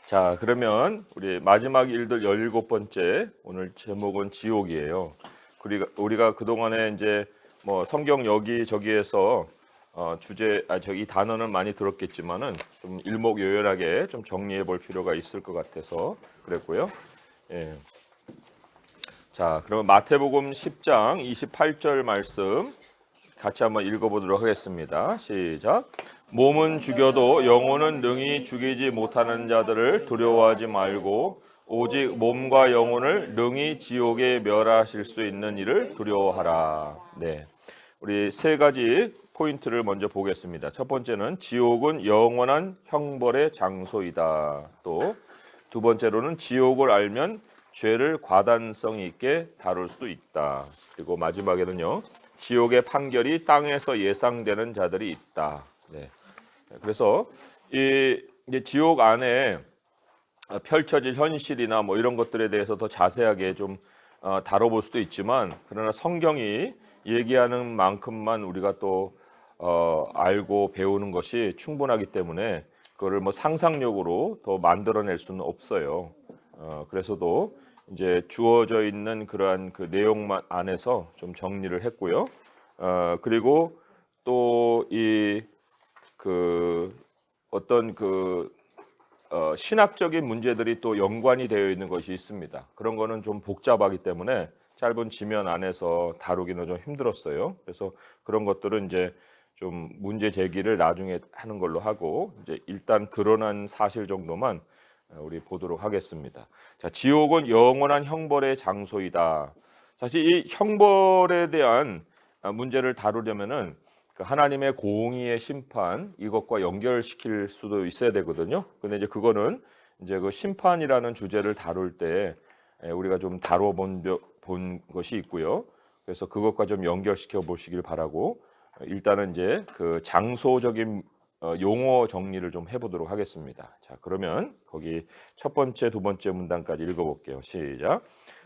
자, 그러면 우리 마지막 일들 17번째 오늘 제목은 지옥이에요. 우리가 그동안에 이제 뭐 성경 여기저기에서 이 단어는 많이 들었겠지만은 좀 일목요연하게 좀 정리해 볼 필요가 있을 것 같아서 그랬고요. 예. 자, 그러면 마태복음 10장 28절 말씀 같이 한번 읽어보도록 하겠습니다. 시작. 몸은 죽여도 영혼은 능히 죽이지 못하는 자들을 두려워하지 말고 오직 몸과 영혼을 능히 지옥에 멸하실 수 있는 이를 두려워하라. 네, 우리 세 가지 포인트를 먼저 보겠습니다. 첫 번째는 지옥은 영원한 형벌의 장소이다. 또 두 번째로는 지옥을 알면 죄를 과단성 있게 다룰 수 있다. 그리고 마지막에는요, 지옥의 판결이 땅에서 예상되는 자들이 있다. 네. 그래서 이제 지옥 안에 펼쳐질 현실이나 뭐 이런 것들에 대해서 더 자세하게 좀 다뤄볼 수도 있지만, 그러나 성경이 얘기하는 만큼만 우리가 또 알고 배우는 것이 충분하기 때문에 그거를 뭐 상상력으로 더 만들어낼 수는 없어요. 그래서도 이제 주어져 있는 그러한 그 내용만 안에서 좀 정리를 했고요. 그리고 또 어떤 신학적인 문제들이 또 연관이 되어 있는 것이 있습니다. 그런 거는 좀 복잡하기 때문에 짧은 지면 안에서 다루기는 좀 힘들었어요. 그래서 그런 것들은 이제 좀 문제 제기를 나중에 하는 걸로 하고, 이제 일단 드러난 사실 정도만 우리 보도록 하겠습니다. 자, 지옥은 영원한 형벌의 장소이다. 사실 이 형벌에 대한 문제를 다루려면은 그 하나님의 공의의 심판 이것과 연결시킬 수도 있어야 되거든요. 근데 이제 그거는 이제 그 심판이라는 주제를 다룰 때 우리가 좀 다뤄본 것이 있고요. 그래서 그것과 좀 연결시켜 보시길 바라고, 일단은 이제 그 장소적인 용어 정리를 좀 해보도록 하겠습니다. 자, 그러면 거기 첫 번째, 두 번째 문단까지 읽어볼게요. 시작.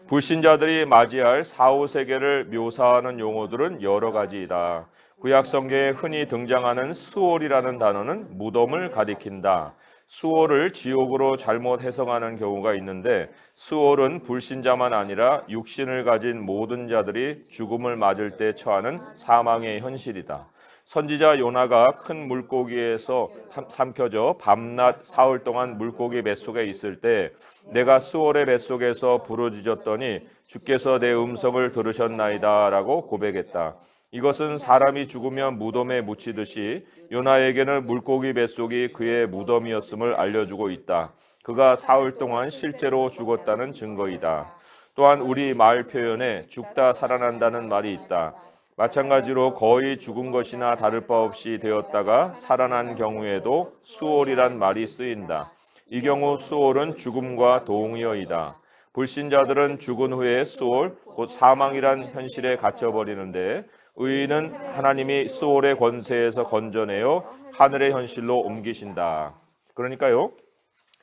불신자들이 맞이할 사후 세계를 묘사하는 용어들은 여러 가지이다. 구약 성경에 흔히 등장하는 수월이라는 단어는 무덤을 가리킨다. 수월을 지옥으로 잘못 해석하는 경우가 있는데, 수월은 불신자만 아니라 육신을 가진 모든 자들이 죽음을 맞을 때 처하는 사망의 현실이다. 선지자 요나가 큰 물고기에서 삼켜져 밤낮 사흘 동안 물고기 뱃속에 있을 때 내가 수월의 뱃속에서 부르짖었더니 주께서 내 음성을 들으셨나이다 라고 고백했다. 이것은 사람이 죽으면 무덤에 묻히듯이 요나에게는 물고기 뱃속이 그의 무덤이었음을 알려주고 있다. 그가 사흘 동안 실제로 죽었다는 증거이다. 또한 우리 말 표현에 죽다 살아난다는 말이 있다. 마찬가지로 거의 죽은 것이나 다를 바 없이 되었다가 살아난 경우에도 수월이란 말이 쓰인다. 이 경우 수월은 죽음과 동의어이다. 불신자들은 죽은 후에 수월, 곧 사망이란 현실에 갇혀버리는데, 의인은 하나님이 수월의 권세에서 건져내어 하늘의 현실로 옮기신다. 그러니까요,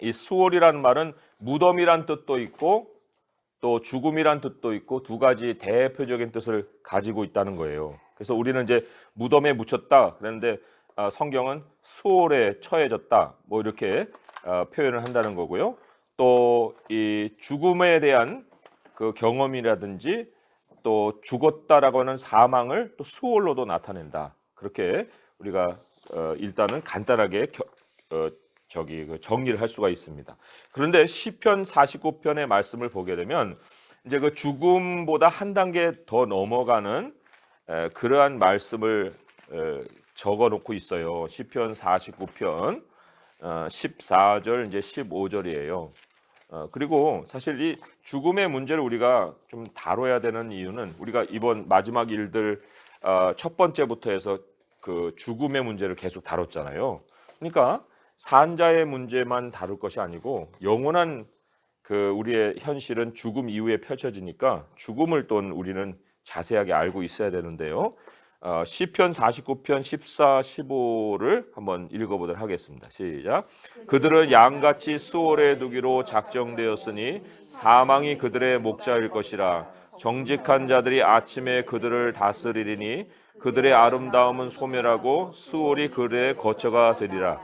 이 수월이란 말은 무덤이란 뜻도 있고 또 죽음이란 뜻도 있고 두 가지 대표적인 뜻을 가지고 있다는 거예요. 그래서 우리는 이제 무덤에 묻혔다 그랬는데 성경은 수월에 처해졌다 뭐 이렇게 표현을 한다는 거고요. 또 이 죽음에 대한 그 경험이라든지 또 죽었다라고 하는 사망을 또 수월로도 나타낸다. 그렇게 우리가 일단은 간단하게 정리를 할 수가 있습니다. 그런데 시편 49편의 말씀을 보게 되면 이제 그 죽음보다 한 단계 더 넘어가는 그러한 말씀을 적어 놓고 있어요. 시편 49편 14절 이제 15절이에요. 그리고 사실 이 죽음의 문제를 우리가 좀 다뤄야 되는 이유는, 우리가 이번 마지막 일들 첫 번째부터 해서 그 죽음의 문제를 계속 다뤘잖아요. 그러니까 산자의 문제만 다룰 것이 아니고 영원한 그 우리의 현실은 죽음 이후에 펼쳐지니까 죽음을 또 우리는 자세하게 알고 있어야 되는데요. 시편 49편 14, 15를 한번 읽어보도록 하겠습니다. 시작. 그들은 양같이 수월에 두기로 작정되었으니 사망이 그들의 목자일 것이라. 정직한 자들이 아침에 그들을 다스리리니 그들의 아름다움은 소멸하고 수월이 그들의 거처가 되리라.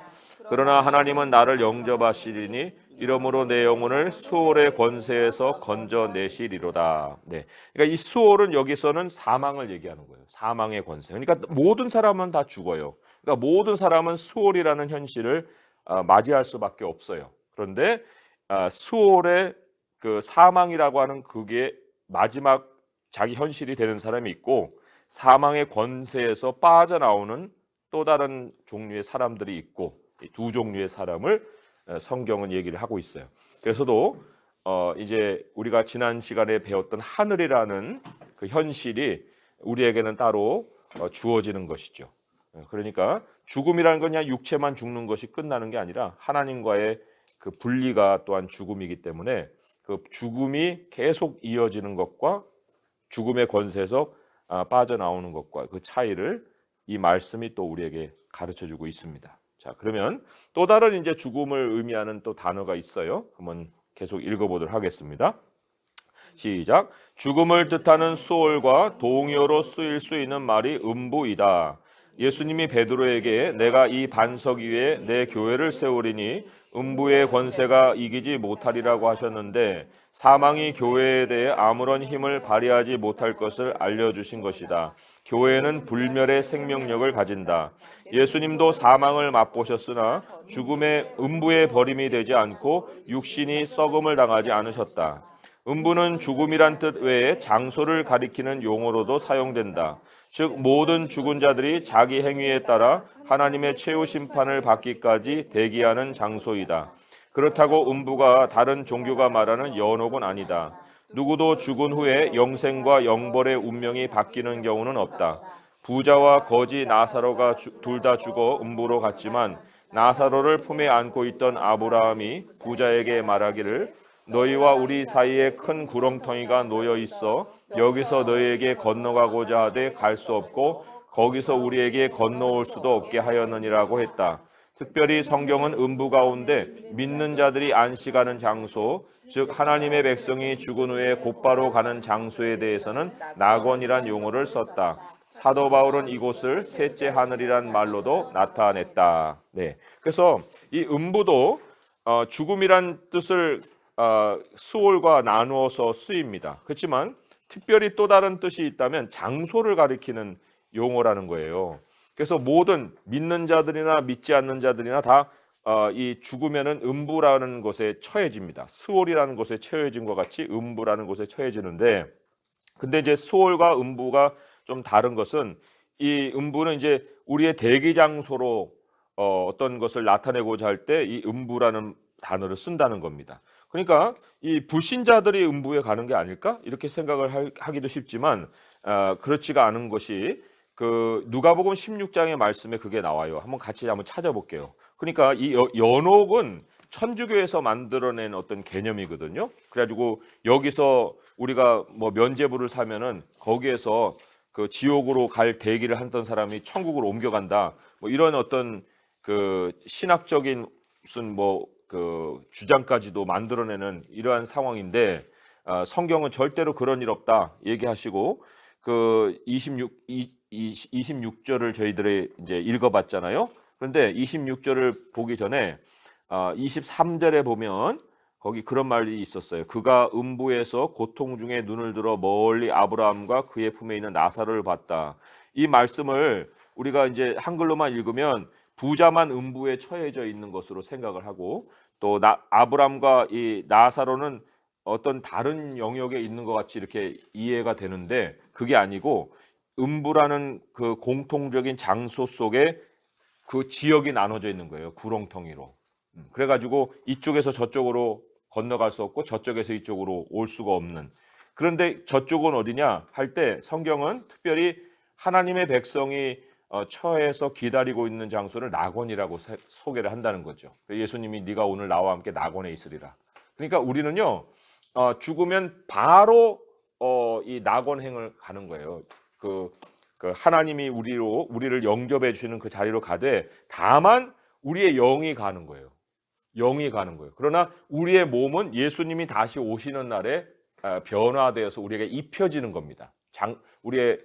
그러나 하나님은 나를 영접하시리니 이러므로 내 영혼을 수월의 권세에서 건져내시리로다. 네. 그러니까 이 수월은 여기서는 사망을 얘기하는 거예요. 사망의 권세. 그러니까 모든 사람은 다 죽어요. 그러니까 모든 사람은 수월이라는 현실을 맞이할 수밖에 없어요. 그런데 수월의 그 사망이라고 하는 그게 마지막 자기 현실이 되는 사람이 있고, 사망의 권세에서 빠져나오는 또 다른 종류의 사람들이 있고, 이 두 종류의 사람을 성경은 얘기를 하고 있어요. 그래서도 이제 우리가 지난 시간에 배웠던 하늘이라는 그 현실이 우리에게는 따로 주어지는 것이죠. 그러니까 죽음이라는 건 그냥 육체만 죽는 것이 끝나는 게 아니라 하나님과의 그 분리가 또한 죽음이기 때문에 그 죽음이 계속 이어지는 것과 죽음의 권세에서 빠져나오는 것과 그 차이를 이 말씀이 또 우리에게 가르쳐주고 있습니다. 자, 그러면 또 다른 이제 죽음을 의미하는 또 단어가 있어요. 한번 계속 읽어보도록 하겠습니다. 시작. 죽음을 뜻하는 수월과 동의어로 쓰일 수 있는 말이 음부이다. 예수님이 베드로에게 내가 이 반석 위에 내 교회를 세우리니 음부의 권세가 이기지 못하리라고 하셨는데, 사망이 교회에 대해 아무런 힘을 발휘하지 못할 것을 알려주신 것이다. 교회는 불멸의 생명력을 가진다. 예수님도 사망을 맛보셨으나 죽음의 음부의 버림이 되지 않고 육신이 썩음을 당하지 않으셨다. 음부는 죽음이란 뜻 외에 장소를 가리키는 용어로도 사용된다. 즉 모든 죽은 자들이 자기 행위에 따라 하나님의 최후 심판을 받기까지 대기하는 장소이다. 그렇다고 음부가 다른 종교가 말하는 연옥은 아니다. 누구도 죽은 후에 영생과 영벌의 운명이 바뀌는 경우는 없다. 부자와 거지 나사로가 둘 다 죽어 음부로 갔지만, 나사로를 품에 안고 있던 아브라함이 부자에게 말하기를 너희와 우리 사이에 큰 구렁텅이가 놓여 있어 여기서 너희에게 건너가고자 하되 갈 수 없고 거기서 우리에게 건너올 수도 없게 하였느니라고 했다. 특별히 성경은 음부 가운데 믿는 자들이 안식하는 장소, 즉 하나님의 백성이 죽은 후에 곧바로 가는 장소에 대해서는 낙원이란 용어를 썼다. 사도 바울은 이곳을 셋째 하늘이란 말로도 나타냈다. 네, 그래서 이 음부도 죽음이란 뜻을 수월과 나누어서 쓰입니다. 그렇지만 특별히 또 다른 뜻이 있다면 장소를 가리키는 용어라는 거예요. 그래서 모든 믿는 자들이나 믿지 않는 자들이나 다 이 죽으면은 음부라는 곳에 처해집니다. 수월이라는 곳에 처해진 것 같이 음부라는 곳에 처해지는데, 근데 이제 수월과 음부가 좀 다른 것은, 이 음부는 이제 우리의 대기 장소로 어떤 것을 나타내고자 할 때 이 음부라는 단어를 쓴다는 겁니다. 그러니까 이 불신자들이 음부에 가는 게 아닐까 이렇게 생각을 하기도 쉽지만 그렇지가 않은 것이 그 누가복음 16장의 말씀에 그게 나와요. 한번 같이 한번 찾아볼게요. 그러니까 이 연옥은 천주교에서 만들어낸 어떤 개념이거든요. 그래가지고 여기서 우리가 뭐 면죄부를 사면은 거기에서 그 지옥으로 갈 대기를 하던 사람이 천국으로 옮겨간다. 뭐 이런 어떤 그 신학적인 무슨 뭐 그 주장까지도 만들어내는 이러한 상황인데, 성경은 절대로 그런 일 없다 얘기하시고, 그 26절을 저희들이 이제 읽어봤잖아요. 그런데 26절을 보기 전에 23절에 보면 거기 그런 말이 있었어요. 그가 음부에서 고통 중에 눈을 들어 멀리 아브라함과 그의 품에 있는 나사로를 봤다. 이 말씀을 우리가 이제 한글로만 읽으면 부자만 음부에 처해져 있는 것으로 생각을 하고, 또 아브람과 이 나사로는 어떤 다른 영역에 있는 것 같이 이렇게 이해가 되는데, 그게 아니고 음부라는 그 공통적인 장소 속에 그 지역이 나눠져 있는 거예요. 구렁텅이로. 그래가지고 이쪽에서 저쪽으로 건너갈 수 없고 저쪽에서 이쪽으로 올 수가 없는. 그런데 저쪽은 어디냐 할 때 성경은 특별히 하나님의 백성이 처해서 기다리고 있는 장소를 낙원이라고 소개를 한다는 거죠. 예수님이 네가 오늘 나와 함께 낙원에 있으리라. 그러니까 우리는요 죽으면 바로 이 낙원행을 가는 거예요. 그 하나님이 우리를 영접해 주시는 그 자리로 가되, 다만 우리의 영이 가는 거예요. 영이 가는 거예요. 그러나 우리의 몸은 예수님이 다시 오시는 날에 변화되어서 우리에게 입혀지는 겁니다. 우리의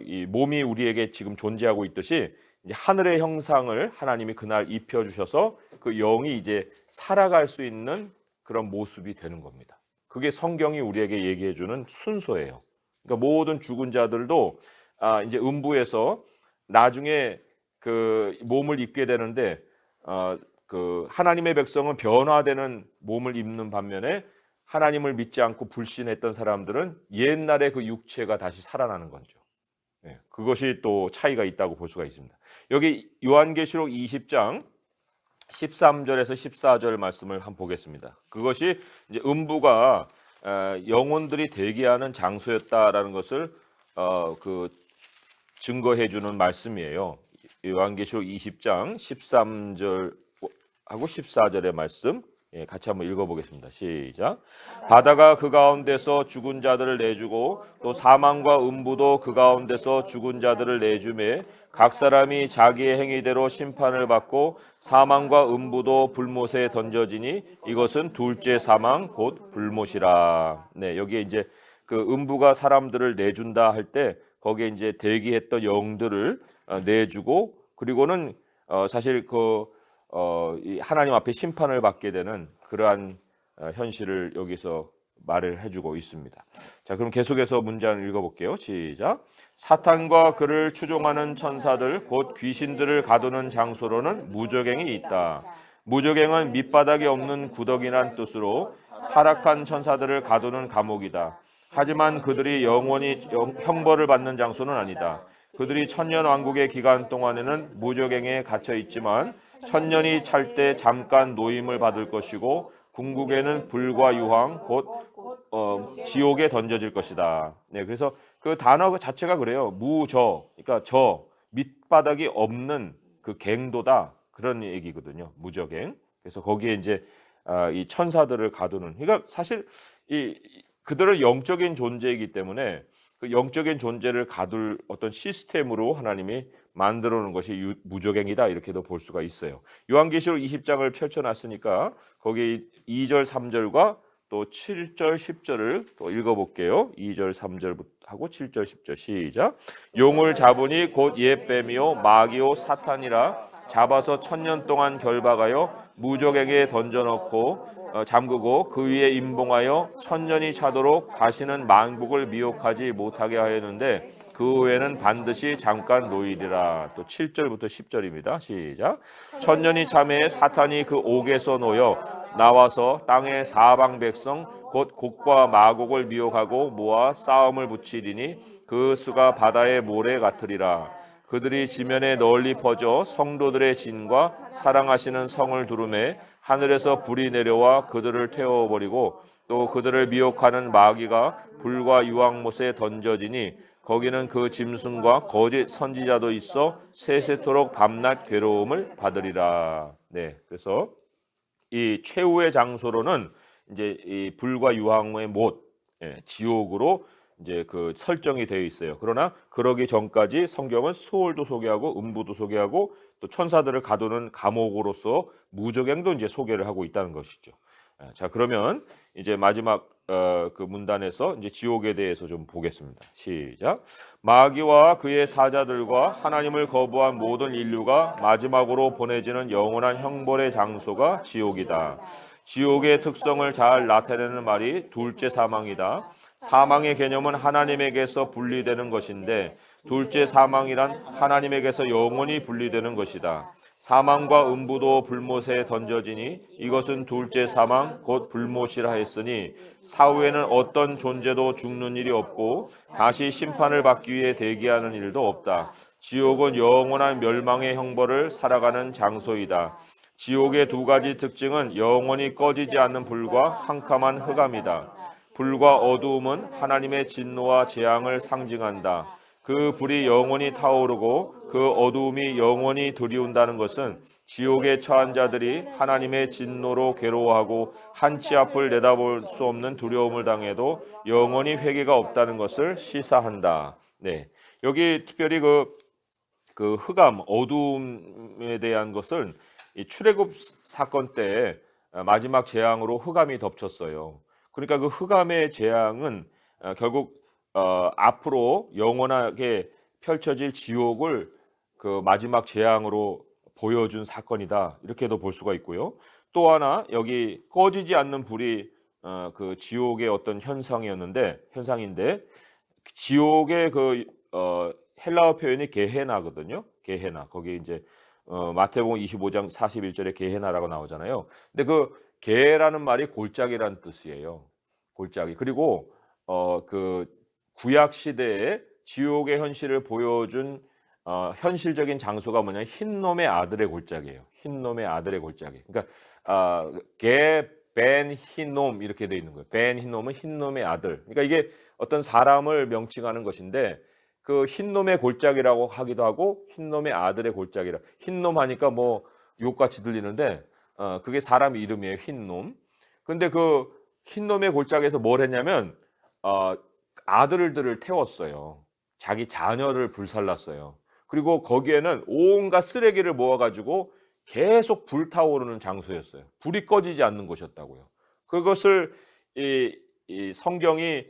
이 몸이 우리에게 지금 존재하고 있듯이 이제 하늘의 형상을 하나님이 그날 입혀 주셔서 그 영이 이제 살아갈 수 있는 그런 모습이 되는 겁니다. 그게 성경이 우리에게 얘기해 주는 순서예요. 그러니까 모든 죽은 자들도 이제 음부에서 나중에 그 몸을 입게 되는데 그 하나님의 백성은 변화되는 몸을 입는 반면에 하나님을 믿지 않고 불신했던 사람들은 옛날의 그 육체가 다시 살아나는 거죠. 네, 그것이 또 차이가 있다고 볼 수가 있습니다. 여기 요한계시록 20장 13절에서 14절 말씀을 한번 보겠습니다. 그것이 이제 음부가 영혼들이 대기하는 장소였다라는 것을 그 증거해 주는 말씀이에요. 요한계시록 20장 13절하고 14절의 말씀 같이 한번 읽어보겠습니다. 시작. 바다가 그 가운데서 죽은 자들을 내주고 또 사망과 음부도 그 가운데서 죽은 자들을 내주매 각 사람이 자기의 행위대로 심판을 받고 사망과 음부도 불못에 던져지니 이것은 둘째 사망 곧 불못이라. 네, 여기에 이제 그 음부가 사람들을 내준다 할 때 거기에 이제 대기했던 영들을 내주고 그리고는 사실 이 하나님 앞에 심판을 받게 되는 그러한 현실을 여기서 말을 해주고 있습니다. 자, 그럼 계속해서 문장을 읽어볼게요. 시작. 사탄과 그를 추종하는 천사들 곧 귀신들을 가두는 장소로는 무저갱이 있다. 무저갱은 밑바닥이 없는 구덕이란 뜻으로 타락한 천사들을 가두는 감옥이다. 하지만 그들이 영원히 형벌을 받는 장소는 아니다. 그들이 천년 왕국의 기간 동안에는 무저갱에 갇혀 있지만 천년이 찰 때 잠깐 노임을 받을 것이고 궁극에는 불과 유황 곧 지옥에 던져질 것이다. 네, 그래서 그 단어 자체가 그래요. 무저, 그러니까 저 밑바닥이 없는 그 갱도다 그런 얘기거든요. 무저갱. 그래서 거기에 이제 이 천사들을 가두는. 그러니까 사실 그들은 영적인 존재이기 때문에 그 영적인 존재를 가둘 어떤 시스템으로 하나님이 만들어 놓은 것이 무저갱이다 이렇게도 볼 수가 있어요. 요한계시록 20장을 펼쳐놨으니까 거기 2절 3절과 또 7절 10절을 또 읽어볼게요. 2절 3절 하고 7절 10절 시작. 용을 잡으니 곧 옛뱀이요 마귀요 사탄이라 잡아서 천년 동안 결박하여 무저갱에 던져넣고 잠그고 그 위에 임봉하여 천년이 차도록 다시는 만국을 미혹하지 못하게 하였는데 그 후에는 반드시 잠깐 노이리라. 또 7절부터 10절입니다. 시작. 천년이 참에 사탄이 그 옥에서 놓여 나와서 땅의 사방 백성 곧 곡과 마곡을 미혹하고 모아 싸움을 붙이리니 그 수가 바다의 모래 같으리라. 그들이 지면에 널리 퍼져 성도들의 진과 사랑하시는 성을 두르매 하늘에서 불이 내려와 그들을 태워버리고 또 그들을 미혹하는 마귀가 불과 유황못에 던져지니 거기는 그 짐승과 거짓 선지자도 있어 세세토록 밤낮 괴로움을 받으리라. 네, 그래서 이 최후의 장소로는 이제 이 불과 유황의 못, 지옥으로 이제 그 설정이 되어 있어요. 그러나 그러기 전까지 성경은 수월도 소개하고 음부도 소개하고 또 천사들을 가두는 감옥으로서 무저갱도 이제 소개를 하고 있다는 것이죠. 자, 그러면 이제 마지막 그 문단에서 이제 지옥에 대해서 좀 보겠습니다. 시작. 마귀와 그의 사자들과 하나님을 거부한 모든 인류가 마지막으로 보내지는 영원한 형벌의 장소가 지옥이다. 지옥의 특성을 잘 나타내는 말이 둘째 사망이다. 사망의 개념은 하나님에게서 분리되는 것인데 둘째 사망이란 하나님에게서 영원히 분리되는 것이다. 사망과 음부도 불못에 던져지니 이것은 둘째 사망 곧 불못이라 했으니 사후에는 어떤 존재도 죽는 일이 없고 다시 심판을 받기 위해 대기하는 일도 없다. 지옥은 영원한 멸망의 형벌을 살아가는 장소이다. 지옥의 두 가지 특징은 영원히 꺼지지 않는 불과 캄캄한 흑암이다. 불과 어두움은 하나님의 진노와 재앙을 상징한다. 그 불이 영원히 타오르고 그 어두움이 영원히 들이운다는 것은 지옥에 처한 자들이 하나님의 진노로 괴로워하고 한치 앞을 내다볼 수 없는 두려움을 당해도 영원히 회개가 없다는 것을 시사한다. 네, 여기 특별히 그 흑암, 어두움에 대한 것은 이 출애굽 사건 때 마지막 재앙으로 흑암이 덮쳤어요. 그러니까 그 흑암의 재앙은 결국 앞으로 영원하게 펼쳐질 지옥을 그 마지막 재앙으로 보여준 사건이다 이렇게도 볼 수가 있고요. 또 하나 여기 꺼지지 않는 불이 그 지옥의 어떤 현상인데 지옥의 그 헬라어 표현이 게헤나거든요. 게헤나. 거기 이제 마태복음 25장 41절에 게헤나라고 나오잖아요. 근데 그 게라는 말이 골짜기라는 뜻이에요. 골짜기. 그리고 그 구약 시대에 지옥의 현실을 보여준 현실적인 장소가 뭐냐? 흰놈의 아들의 골짜기예요. 흰놈의 아들의 골짜기. 그러니까 게 벤 흰놈 이렇게 돼 있는 거예요. 벤 흰놈은 흰놈의 아들. 그러니까 이게 어떤 사람을 명칭하는 것인데 그 흰놈의 골짜기라고 하기도 하고 흰놈의 아들의 골짜기라. 흰놈 하니까 뭐 욕같이 들리는데 그게 사람 이름이에요. 흰놈. 근데 그 흰놈의 골짜기에서 뭘 했냐면 아들들을 태웠어요. 자기 자녀를 불살랐어요. 그리고 거기에는 온갖 쓰레기를 모아가지고 계속 불타오르는 장소였어요. 불이 꺼지지 않는 곳이었다고요. 그것을 이 성경이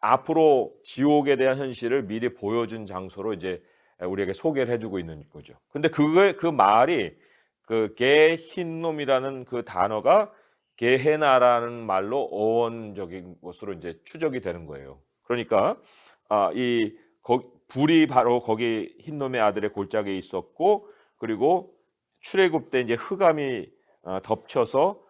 앞으로 지옥에 대한 현실을 미리 보여준 장소로 이제 우리에게 소개를 해주고 있는 거죠. 근데 그 말이 그 게흰놈이라는 그 단어가 게헤나라는 말로 어원적인 것으로 이제 추적이 되는 거예요. 그러니까 불이 바로 거기 흰놈의 아들의 골짜기에 있었고, 그리고 출애굽 때 이제 흑암이 덮쳐서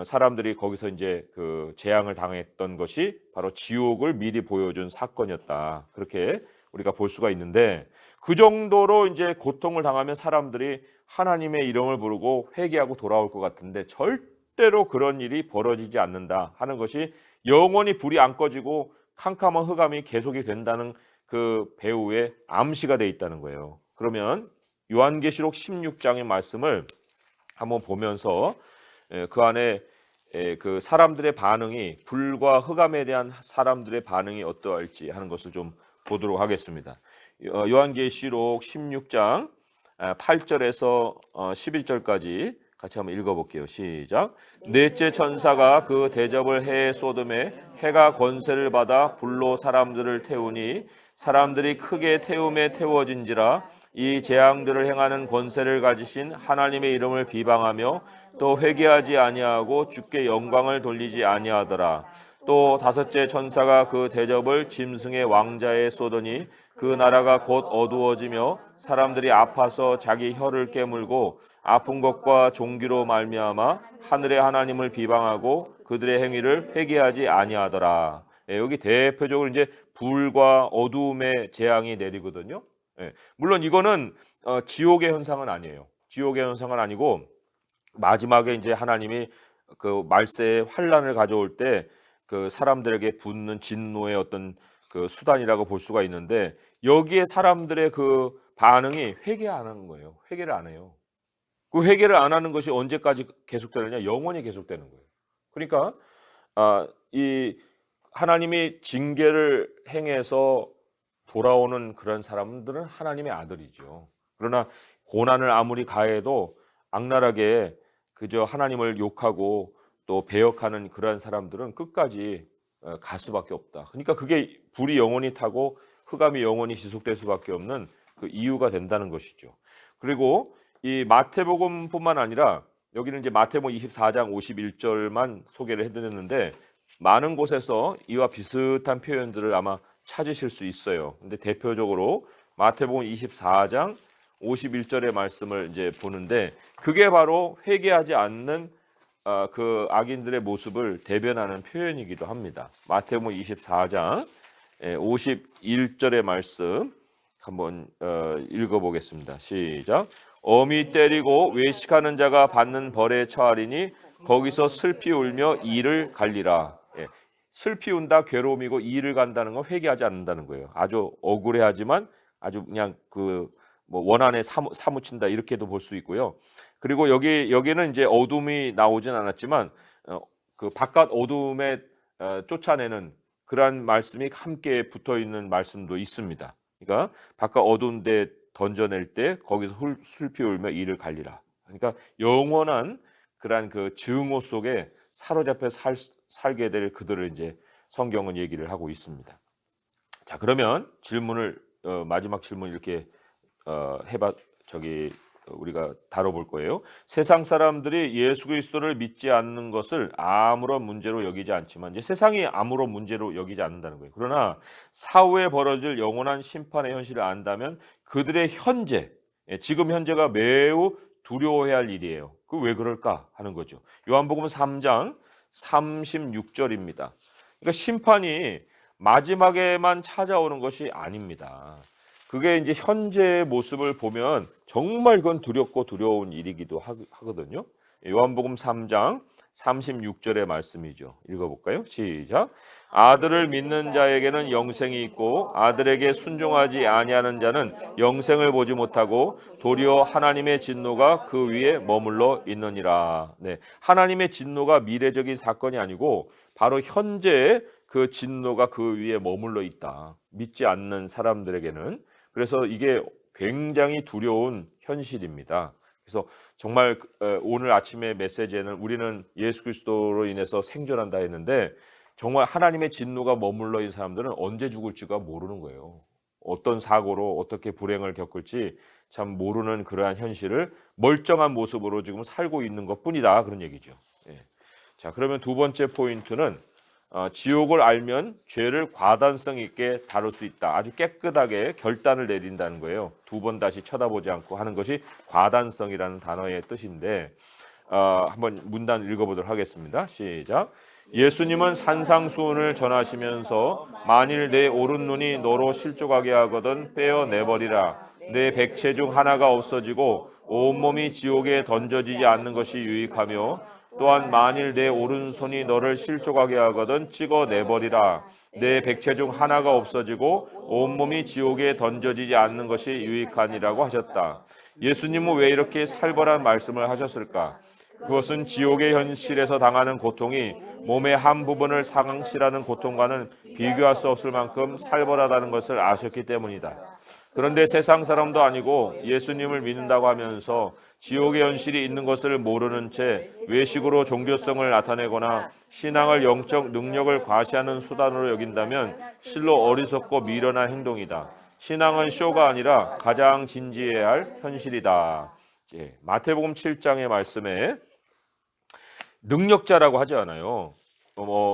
사람들이 거기서 이제 그 재앙을 당했던 것이 바로 지옥을 미리 보여준 사건이었다. 그렇게 우리가 볼 수가 있는데, 그 정도로 이제 고통을 당하면 사람들이 하나님의 이름을 부르고 회개하고 돌아올 것 같은데 절대로 그런 일이 벌어지지 않는다 하는 것이 영원히 불이 안 꺼지고 캄캄한 흑암이 계속이 된다는 그 배후에 암시가 돼 있다는 거예요. 그러면 요한계시록 16장의 말씀을 한번 보면서 그 안에 그 사람들의 반응이, 불과 흑암에 대한 사람들의 반응이 어떠할지 하는 것을 좀 보도록 하겠습니다. 요한계시록 16장 8절에서 11절까지 같이 한번 읽어볼게요. 시작. 넷째 천사가 그 대접을 해에 쏟음에 해가 권세를 받아 불로 사람들을 태우니 사람들이 크게 태움에 태워진지라. 이 재앙들을 행하는 권세를 가지신 하나님의 이름을 비방하며 또 회개하지 아니하고 주께 영광을 돌리지 아니하더라. 또 다섯째 천사가 그 대접을 짐승의 왕자에 쏟으니 그 나라가 곧 어두워지며 사람들이 아파서 자기 혀를 깨물고 아픈 것과 종기로 말미암아 하늘의 하나님을 비방하고 그들의 행위를 회개하지 아니하더라. 여기 대표적으로 이제 불과 어두움의 재앙이 내리거든요. 물론 이거는 지옥의 현상은 아니에요. 지옥의 현상은 아니고 마지막에 이제 하나님이 그 말세의 환란을 가져올 때 그 사람들에게 붙는 진노의 어떤 그 수단이라고 볼 수가 있는데, 여기에 사람들의 그 반응이 회개 안 하는 거예요. 회개를 안 해요. 그 회개를 안 하는 것이 언제까지 계속되느냐? 영원히 계속되는 거예요. 그러니까 이 하나님이 징계를 행해서 돌아오는 그런 사람들은 하나님의 아들이죠. 그러나 고난을 아무리 가해도 악랄하게 그저 하나님을 욕하고 또 배역하는 그러한 사람들은 끝까지 갈 수밖에 없다. 그러니까 그게 불이 영원히 타고 흑암이 영원히 지속될 수밖에 없는 그 이유가 된다는 것이죠. 그리고 이 마태복음뿐만 아니라 여기는 이제 마태복음 24장 51절만 소개를 해드렸는데, 많은 곳에서 이와 비슷한 표현들을 아마 찾으실 수 있어요. 근데 대표적으로 마태복음 24장 51절의 말씀을 이제 보는데, 그게 바로 회개하지 않는 그 악인들의 모습을 대변하는 표현이기도 합니다. 마태복음 24장 51절의 말씀 한번 읽어보겠습니다. 시작. 어미 때리고 외식하는 자가 받는 벌에 처하리니 거기서 슬피 울며 이를 갈리라. 슬피 운다, 괴로움이고 이를 간다는 건 회개하지 않는다는 거예요. 아주 억울해하지만 아주 그냥 그 뭐 원한에 사무친다 이렇게도 볼 수 있고요. 그리고 여기는 이제 어둠이 나오진 않았지만 그 바깥 어둠에 쫓아내는 그러한 말씀이 함께 붙어 있는 말씀도 있습니다. 그러니까 바깥 어두운 데 던져낼 때 거기서 슬피 울며 이를 갈리라. 그러니까 영원한 그러한 그 증오 속에 사로잡혀 살게 될 그들을 이제 성경은 얘기를 하고 있습니다. 자, 그러면 질문을 마지막 질문 이렇게 우리가 다뤄볼 거예요. 세상 사람들이 예수 그리스도를 믿지 않는 것을 아무런 문제로 여기지 않지만, 이제 세상이 아무런 문제로 여기지 않는다는 거예요. 그러나 사후에 벌어질 영원한 심판의 현실을 안다면 그들의 현재, 지금 현재가 매우 두려워해야 할 일이에요. 그 왜 그럴까 하는 거죠. 요한복음 3장 36절입니다. 그러니까 심판이 마지막에만 찾아오는 것이 아닙니다. 그게 이제 현재의 모습을 보면 정말 그건 두렵고 두려운 일이기도 하거든요. 요한복음 3장 36절의 말씀이죠. 읽어볼까요? 시작. 아들을 믿는 자에게는 영생이 있고 아들에게 순종하지 아니하는 자는 영생을 보지 못하고 도리어 하나님의 진노가 그 위에 머물러 있느니라. 네, 하나님의 진노가 미래적인 사건이 아니고 바로 현재의 그 진노가 그 위에 머물러 있다. 믿지 않는 사람들에게는. 그래서 이게 굉장히 두려운 현실입니다. 그래서 정말 오늘 아침의 메시지에는 우리는 예수 그리스도로 인해서 생존한다 했는데, 정말 하나님의 진노가 머물러 있는 사람들은 언제 죽을지가 모르는 거예요. 어떤 사고로 어떻게 불행을 겪을지 참 모르는 그러한 현실을 멀쩡한 모습으로 지금 살고 있는 것뿐이다, 그런 얘기죠. 자, 그러면 두 번째 포인트는 지옥을 알면 죄를 과단성 있게 다룰 수 있다. 아주 깨끗하게 결단을 내린다는 거예요. 두 번 다시 쳐다보지 않고 하는 것이 과단성이라는 단어의 뜻인데, 한번 문단 읽어보도록 하겠습니다. 시작. 예수님은 산상수훈을 전하시면서 만일 내 오른눈이 너로 실족하게 하거든 빼어내버리라. 내 백체 중 하나가 없어지고 온몸이 지옥에 던져지지 않는 것이 유익하며, 또한 만일 내 오른손이 너를 실족하게 하거든 찍어내버리라. 내 백체 중 하나가 없어지고 온몸이 지옥에 던져지지 않는 것이 유익하니라고 하셨다. 예수님은 왜 이렇게 살벌한 말씀을 하셨을까? 그것은 지옥의 현실에서 당하는 고통이 몸의 한 부분을 상실하는 고통과는 비교할 수 없을 만큼 살벌하다는 것을 아셨기 때문이다. 그런데 세상 사람도 아니고 예수님을 믿는다고 하면서 지옥의 현실이 있는 것을 모르는 채 외식으로 종교성을 나타내거나 신앙을 영적 능력을 과시하는 수단으로 여긴다면 실로 어리석고 미련한 행동이다. 신앙은 쇼가 아니라 가장 진지해야 할 현실이다. 마태복음 7장의 말씀에 능력자라고 하지 않아요.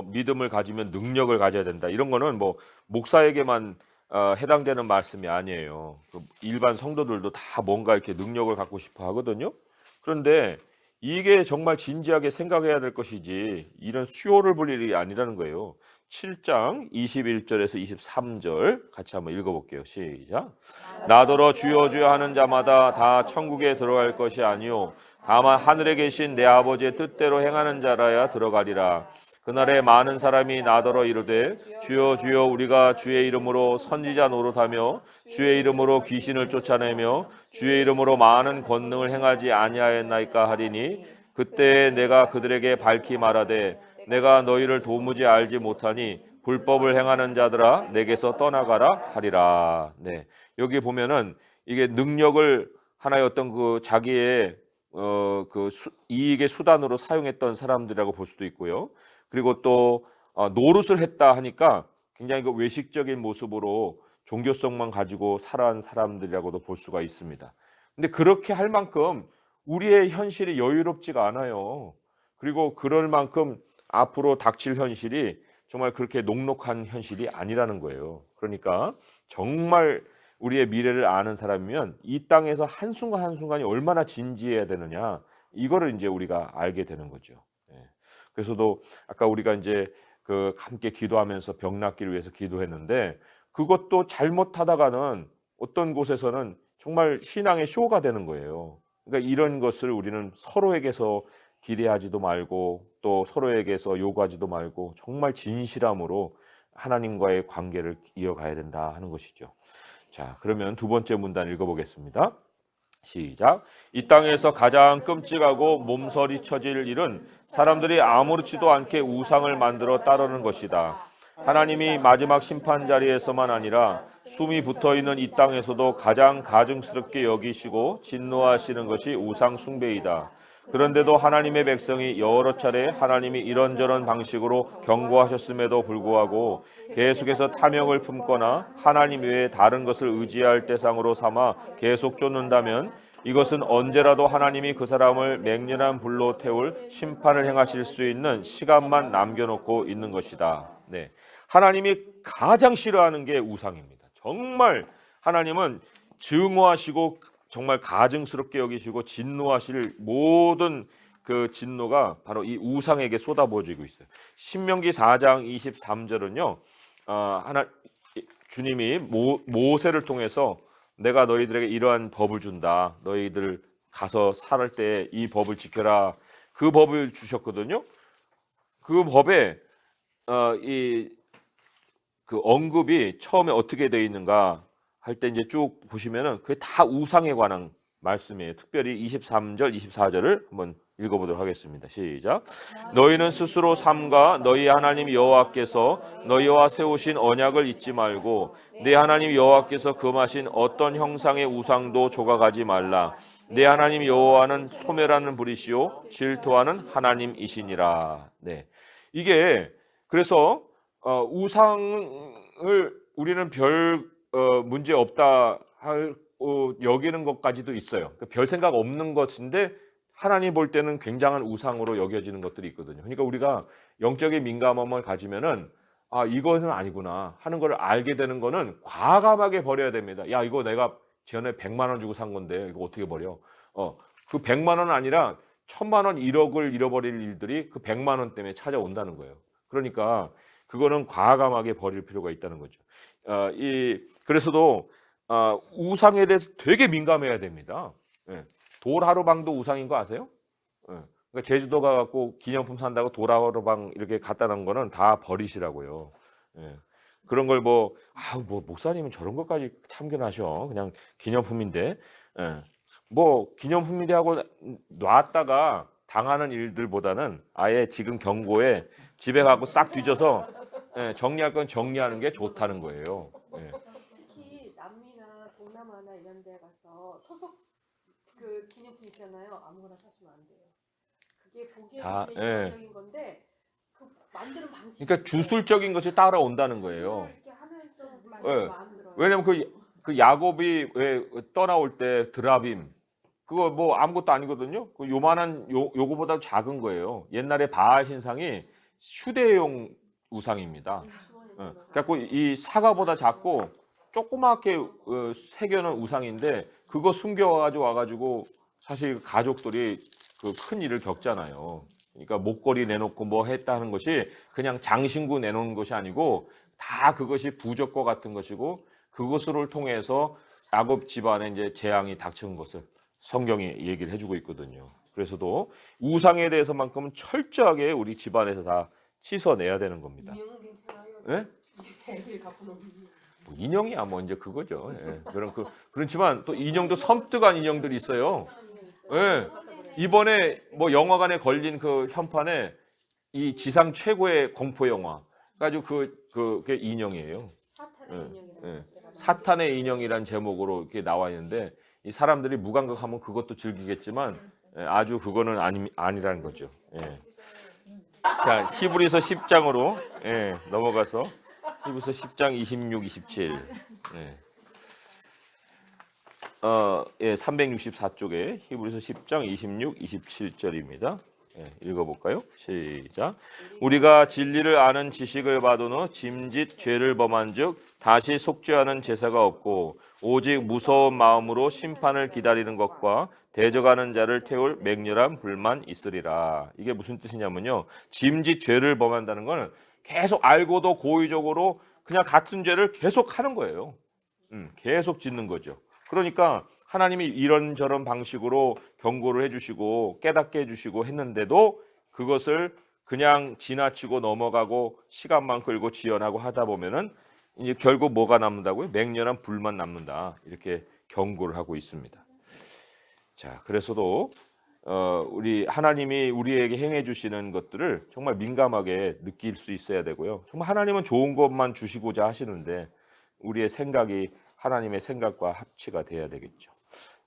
믿음을 가지면 능력을 가져야 된다. 이런 거는 목사에게만 해당되는 말씀이 아니에요. 일반 성도들도 다 뭔가 이렇게 능력을 갖고 싶어 하거든요. 그런데 이게 정말 진지하게 생각해야 될 것이지 이런 수요를 볼 일이 아니라는 거예요. 7장 21절에서 23절 같이 한번 읽어볼게요. 시작. 나더러 주여 주여 하는 자마다 다 천국에 들어갈 것이 아니요 다만 하늘에 계신 내 아버지의 뜻대로 행하는 자라야 들어가리라. 그날에 많은 사람이 나더러 이르되 주여 주여 우리가 주의 이름으로 선지자 노릇하며 주의 이름으로 귀신을 쫓아내며 주의 이름으로 많은 권능을 행하지 아니하였나이까 하리니, 그때 내가 그들에게 밝히 말하되 내가 너희를 도무지 알지 못하니 불법을 행하는 자들아 내게서 떠나가라 하리라. 네, 여기 보면은 이게 능력을 하나의 어떤 그 자기의 이익의 수단으로 사용했던 사람들이라고 볼 수도 있고요. 그리고 또 노릇을 했다 하니까 굉장히 그 외식적인 모습으로 종교성만 가지고 살아온 사람들이라고도 볼 수가 있습니다. 근데 그렇게 할 만큼 우리의 현실이 여유롭지가 않아요. 그리고 그럴 만큼 앞으로 닥칠 현실이 정말 그렇게 녹록한 현실이 아니라는 거예요. 그러니까 정말 우리의 미래를 아는 사람이면 이 땅에서 한순간 한순간이 얼마나 진지해야 되느냐, 이거를 이제 우리가 알게 되는 거죠. 그래서도 아까 우리가 이제 함께 기도하면서 병 낫기를 위해서 기도했는데, 그것도 잘못하다가는 어떤 곳에서는 정말 신앙의 쇼가 되는 거예요. 그러니까 이런 것을 우리는 서로에게서 기대하지도 말고 또 서로에게서 요구하지도 말고 정말 진실함으로 하나님과의 관계를 이어가야 된다 하는 것이죠. 자, 그러면 두 번째 문단 읽어보겠습니다. 시작. 이 땅에서 가장 끔찍하고 몸서리 쳐질 일은 사람들이 아무렇지도 않게 우상을 만들어 따르는 것이다. 하나님이 마지막 심판 자리에서만 아니라 숨이 붙어있는 이 땅에서도 가장 가증스럽게 여기시고 진노하시는 것이 우상 숭배이다. 그런데도 하나님의 백성이 여러 차례 하나님이 이런저런 방식으로 경고하셨음에도 불구하고 계속해서 탐욕을 품거나 하나님 외에 다른 것을 의지할 대상으로 삼아 계속 쫓는다면 이것은 언제라도 하나님이 그 사람을 맹렬한 불로 태울 심판을 행하실 수 있는 시간만 남겨놓고 있는 것이다. 네. 하나님이 가장 싫어하는 게 우상입니다. 정말 하나님은 증오하시고 정말 가증스럽게 여기시고 진노하실 모든 그 진노가 바로 이 우상에게 쏟아부어지고 있어요. 신명기 4장 23절은요. 주님이 모세를 통해서 내가 너희들에게 이러한 법을 준다. 너희들 가서 살 때 이 법을 지켜라. 그 법을 주셨거든요. 그 법에 그 언급이 처음에 어떻게 되어 있는가 할 때 이제 쭉 보시면은 그게 다 우상에 관한 말씀이에요. 특별히 23절, 24절을 한번 읽어보도록 하겠습니다. 시작. 너희는 스스로 삼가 너희 하나님 여호와께서 너희와 세우신 언약을 잊지 말고 내 하나님 여호와께서 금하신 어떤 형상의 우상도 조각하지 말라. 내 하나님 여호와는 소멸하는 불이시요 질투하는 하나님이시니라. 네, 이게 그래서 우상을 우리는 별 문제 없다 여기는 것까지도 있어요. 별 생각 없는 것인데 하나님 볼 때는 굉장한 우상으로 여겨지는 것들이 있거든요. 그러니까 우리가 영적인 민감함을 가지면은 이거는 아니구나 하는 걸 알게 되는 거는 과감하게 버려야 됩니다. 야, 이거 내가 전에 100만 원 주고 산 건데 이거 어떻게 버려? 그 100만 원은 아니라 1000만 원, 1억을 잃어버릴 일들이 그 100만 원 때문에 찾아온다는 거예요. 그러니까 그거는 과감하게 버릴 필요가 있다는 거죠. 그래서도 우상에 대해서 되게 민감해야 됩니다. 예. 돌하루방도 우상인 거 아세요? 예. 그러니까 제주도 가갖고 기념품 산다고 돌하루방 이렇게 갖다 놓은 거는 다 버리시라고요. 예. 그런 걸 뭐 목사님은 저런 것까지 참견하셔. 그냥 기념품인데. 예. 뭐 기념품인데 하고 놨다가 당하는 일들보다는 아예 지금 경고에 집에 가고 싹 뒤져서 정리할 건 정리하는 게 좋다는 거예요. 예. 특히 남미나 동남아나 이런 데 가서 토속 그 기념품 있잖아요. 아무거나 사시면 안 돼요. 그게 보기에는 일반적인 건데 그 만드는 방식이 그러니까 주술적인 것이 따라온다는 거예요. 이렇게 하면서 예. 만들어요. 왜냐면 그 야곱이 왜 떠나올 때 드라빔 그거 뭐 아무것도 아니거든요. 그 요만한 요거보다 작은 거예요. 옛날에 바알 신상이 휴대용 우상입니다. 그래갖고 이 사과보다 작고 조그맣게 새겨놓은 우상인데 그거 숨겨가지고 와가지고 사실 가족들이 그 큰 일을 겪잖아요. 그러니까 목걸이 내놓고 뭐 했다는 것이 그냥 장신구 내놓는 것이 아니고 다 그것이 부적과 같은 것이고 그것을 통해서 야곱 집안에 이제 재앙이 닥친 것을 성경이 얘기를 해주고 있거든요. 그래서도 우상에 대해서만큼은 철저하게 우리 집안에서 다 씻어내야 되는 겁니다. 인형은 괜찮아요. 예? 애들 갖고 놓은 뭐 인형이야 뭐 이제 그거죠. 예. 그렇지만 또 인형도 섬뜩한 인형들이 있어요. 예. 이번에 뭐 영화관에 걸린 그 현판에 이 지상 최고의 공포 영화 가지고 그게 인형이에요. 사탄의 인형이라고. 예. 사탄의 인형이란 제목으로 이렇게 나와 있는데 이 사람들이 무감각하면 그것도 즐기겠지만 아주 그거는 아니라는 거죠. 예. 자, 히브리서 10장으로 넘어가서 히브리서 10장 26, 27. 364쪽에 히브리서 10장 26, 27절입니다. 읽어볼까요? 시작. 우리가 진리를 아는 지식을 받은 후 짐짓 죄를 범한즉 다시 속죄하는 제사가 없고 오직 무서운 마음으로 심판을 기다리는 것과 대적하는 자를 태울 맹렬한 불만 있으리라. 이게 무슨 뜻이냐면요. 짐짓 죄를 범한다는 것은 계속 알고도 고의적으로 그냥 같은 죄를 계속 하는 거예요. 계속 짓는 거죠. 그러니까 하나님이 이런저런 방식으로 경고를 해주시고 깨닫게 해주시고 했는데도 그것을 그냥 지나치고 넘어가고 시간만 끌고 지연하고 하다 보면은 이제 결국 뭐가 남는다고요? 맹렬한 불만 남는다. 이렇게 경고를 하고 있습니다. 자, 그래서도 우리 하나님이 우리에게 행해 주시는 것들을 정말 민감하게 느낄 수 있어야 되고요. 정말 하나님은 좋은 것만 주시고자 하시는데 우리의 생각이 하나님의 생각과 합치가 돼야 되겠죠.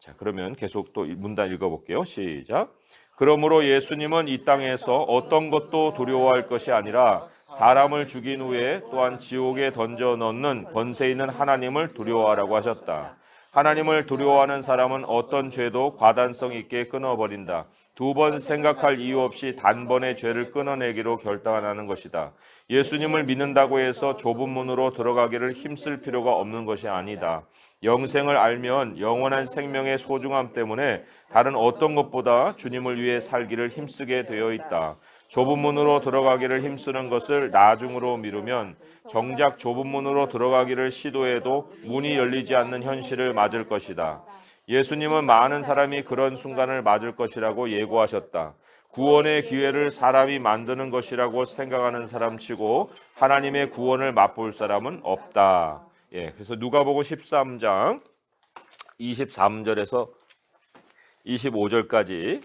자, 그러면 계속 또 문단 읽어볼게요. 시작. 그러므로 예수님은 이 땅에서 어떤 것도 두려워할 것이 아니라 사람을 죽인 후에 또한 지옥에 던져 넣는 권세 있는 하나님을 두려워하라고 하셨다. 하나님을 두려워하는 사람은 어떤 죄도 과단성 있게 끊어버린다. 두 번 생각할 이유 없이 단번에 죄를 끊어내기로 결단하는 것이다. 예수님을 믿는다고 해서 좁은 문으로 들어가기를 힘쓸 필요가 없는 것이 아니다. 영생을 알면 영원한 생명의 소중함 때문에 다른 어떤 것보다 주님을 위해 살기를 힘쓰게 되어 있다. 좁은 문으로 들어가기를 힘쓰는 것을 나중으로 미루면 정작 좁은 문으로 들어가기를 시도해도 문이 열리지 않는 현실을 맞을 것이다. 예수님은 많은 사람이 그런 순간을 맞을 것이라고 예고하셨다. 구원의 기회를 사람이 만드는 것이라고 생각하는 사람치고 하나님의 구원을 맛볼 사람은 없다. 그래서 누가복음 13장 23절에서 25절까지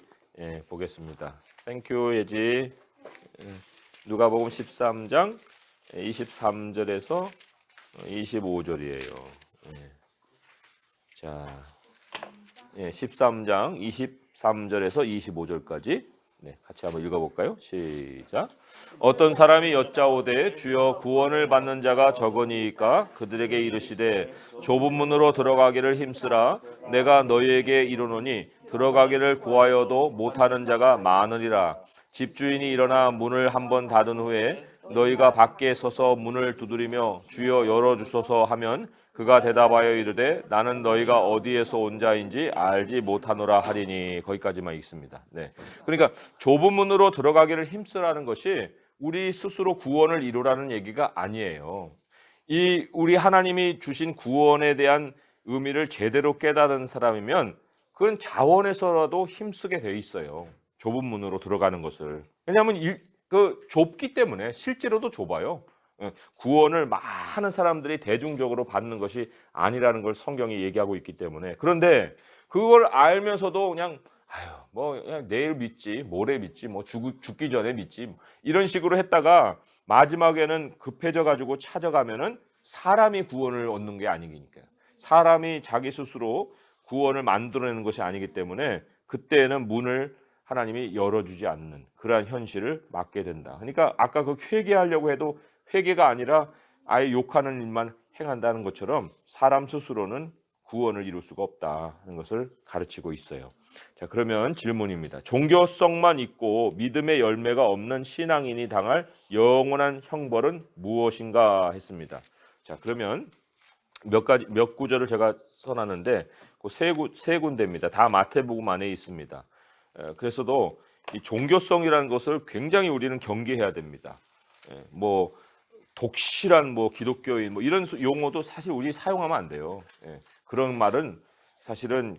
보겠습니다. 땡큐 예지. 누가복음 13장 23절에서 25절이에요. 자, 13장 23절에서 25절까지 같이 한번 읽어볼까요? 시작. 어떤 사람이 여짜오되 주여 구원을 받는 자가 적으니까 그들에게 이르시되 좁은 문으로 들어가기를 힘쓰라. 내가 너희에게 이르노니 들어가기를 구하여도 못하는 자가 많으리라. 집주인이 일어나 문을 한번 닫은 후에 너희가 밖에 서서 문을 두드리며 주여 열어주소서 하면 그가 대답하여 이르되 나는 너희가 어디에서 온 자인지 알지 못하노라 하리니. 거기까지만 읽습니다. 그러니까 좁은 문으로 들어가기를 힘쓰라는 것이 우리 스스로 구원을 이루라는 얘기가 아니에요. 이 우리 하나님이 주신 구원에 대한 의미를 제대로 깨달은 사람이면 그건 자원에서라도 힘쓰게 돼 있어요. 좁은 문으로 들어가는 것을. 왜냐하면 좁기 때문에 실제로도 좁아요. 구원을 많은 사람들이 대중적으로 받는 것이 아니라는 걸 성경이 얘기하고 있기 때문에. 그런데 그걸 알면서도 그냥 그냥 내일 믿지, 모레 믿지, 죽기 전에 믿지, 이런 식으로 했다가 마지막에는 급해져 가지고 찾아가면은 사람이 구원을 얻는 게 아니니까요. 사람이 자기 스스로 구원을 만들어내는 것이 아니기 때문에 그때는 문을 하나님이 열어주지 않는 그러한 현실을 맞게 된다. 그러니까 아까 그 회개하려고 해도 회개가 아니라 아예 욕하는 일만 행한다는 것처럼 사람 스스로는 구원을 이룰 수가 없다는 것을 가르치고 있어요. 자, 그러면 질문입니다. 종교성만 있고 믿음의 열매가 없는 신앙인이 당할 영원한 형벌은 무엇인가 했습니다. 자, 그러면 몇 구절을 제가 써놨는데 그 세 군데입니다. 다 마태복음 안에 있습니다. 그래서도 이 종교성이라는 것을 굉장히 우리는 경계해야 됩니다. 독실한 기독교인 이런 용어도 사실 우리 사용하면 안 돼요. 그런 말은 사실은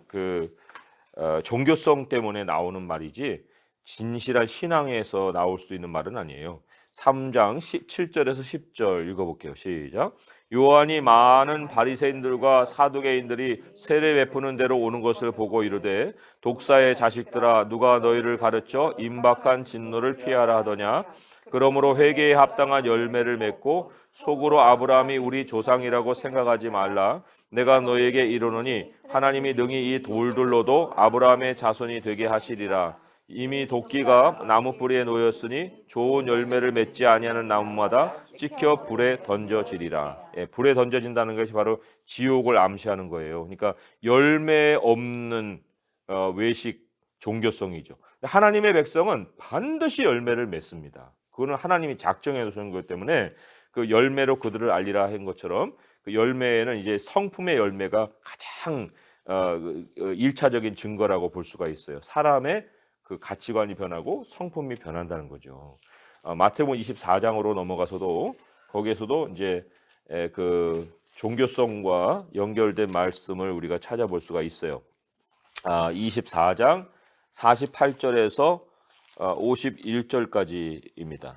종교성 때문에 나오는 말이지 진실한 신앙에서 나올 수 있는 말은 아니에요. 3장 7절에서 10절 읽어볼게요. 시작. 요한이 많은 바리새인들과 사두개인들이 세례 베푸는 대로 오는 것을 보고 이르되 독사의 자식들아 누가 너희를 가르쳐 임박한 진노를 피하라 하더냐. 그러므로 회개에 합당한 열매를 맺고 속으로 아브라함이 우리 조상이라고 생각하지 말라. 내가 너희에게 이르노니 하나님이 능히 이 돌들로도 아브라함의 자손이 되게 하시리라. 이미 도끼가 나무 뿌리에 놓였으니 좋은 열매를 맺지 아니하는 나무마다 찍혀 불에 던져지리라. 불에 던져진다는 것이 바로 지옥을 암시하는 거예요. 그러니까 열매 없는 외식 종교성이죠. 하나님의 백성은 반드시 열매를 맺습니다. 그거는 하나님이 작정해 두신 것 때문에 그 열매로 그들을 알리라 한 것처럼 그 열매에는 이제 성품의 열매가 가장 1차적인 증거라고 볼 수가 있어요. 사람의 그 가치관이 변하고 성품이 변한다는 거죠. 마태복음 24장으로 넘어가서도 거기에서도 이제 그 종교성과 연결된 말씀을 우리가 찾아볼 수가 있어요. 24장 48절에서 51절까지입니다.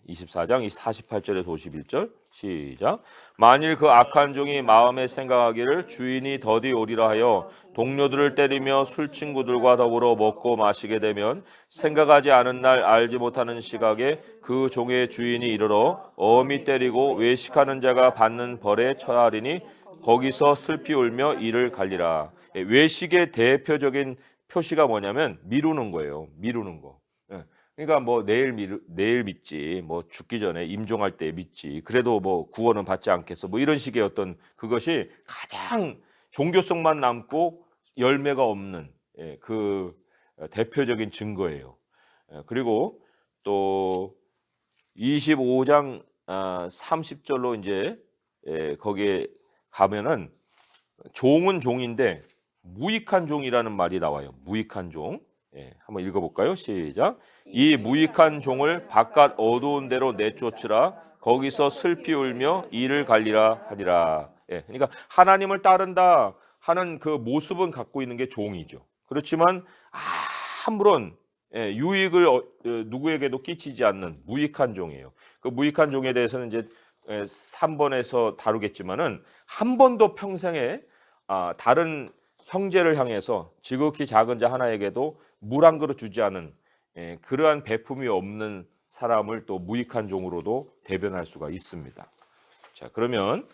24장 48절에서 51절 시작. 만일 그 악한 종이 마음에 생각하기를 주인이 더디 오리라 하여 동료들을 때리며 술 친구들과 더불어 먹고 마시게 되면 생각하지 않은 날 알지 못하는 시각에 그 종의 주인이 이르러 엄히 때리고 외식하는 자가 받는 벌에 처하리니 거기서 슬피 울며 이를 갈리라. 외식의 대표적인 표시가 뭐냐면 미루는 거예요. 미루는 거. 예. 그러니까 뭐 내일 믿지, 뭐 죽기 전에 임종할 때 믿지. 그래도 뭐 구원은 받지 않겠어. 뭐 이런 식의 어떤 그것이 가장 종교성만 남고 열매가 없는 그 대표적인 증거예요. 그리고 또 25장 30절로 이제 거기에 가면은 종은 종인데 무익한 종이라는 말이 나와요. 무익한 종. 한번 읽어볼까요? 시작. 이 무익한 종을 바깥 어두운 데로 내쫓으라. 거기서 슬피 울며 이를 갈리라 하니라. 그러니까 하나님을 따른다 하는 그 모습은 갖고 있는 게 종이죠. 그렇지만 아무런 유익을 누구에게도 끼치지 않는 무익한 종이에요. 그 무익한 종에 대해서는 이제 3번에서 다루겠지만은 한 번도 평생에 다른 형제를 향해서 지극히 작은 자 하나에게도 물 한 그릇 주지 않은 그러한 배품이 없는 사람을 또 무익한 종으로도 대변할 수가 있습니다. 자, 그러면